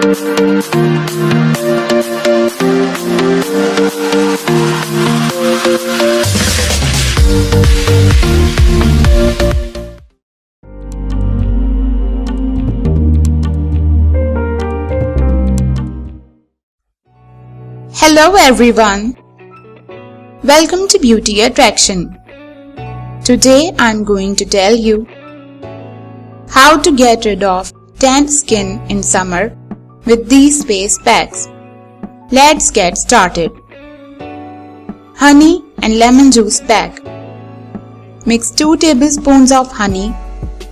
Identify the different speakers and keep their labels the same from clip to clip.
Speaker 1: Hello everyone, welcome to Beauty Attraction. Today I am going to tell you how to get rid of tanned skin in summer with these face packs. Let's get started. Honey and lemon juice pack. Mix 2 tablespoons of honey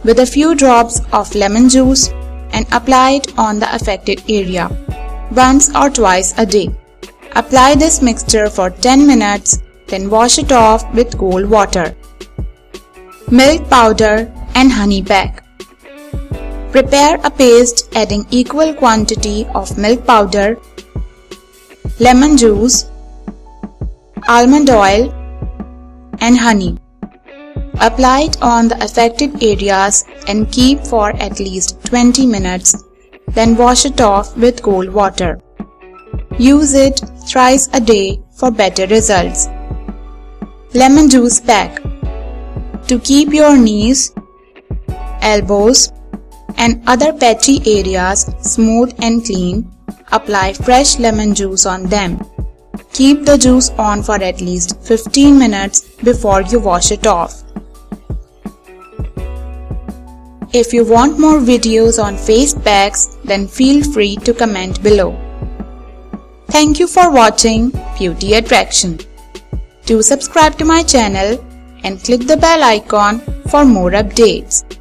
Speaker 1: with a few drops of lemon juice and apply it on the affected area once or twice a day. Apply this mixture for 10 minutes, then wash it off with cold water. Milk powder and honey pack. Prepare a paste adding equal quantity of milk powder, lemon juice, almond oil and honey. Apply it on the affected areas and keep for at least 20 minutes, then wash it off with cold water. Use it thrice a day for better results. Lemon juice pack. To keep your knees, elbows and other patchy areas smooth and clean, apply fresh lemon juice on them. Keep the juice on for at least 15 minutes before you wash it off. If you want more videos on face packs, then feel free to comment below. Thank you for watching Beauty Attraction. Do subscribe to my channel and click the bell icon for more updates.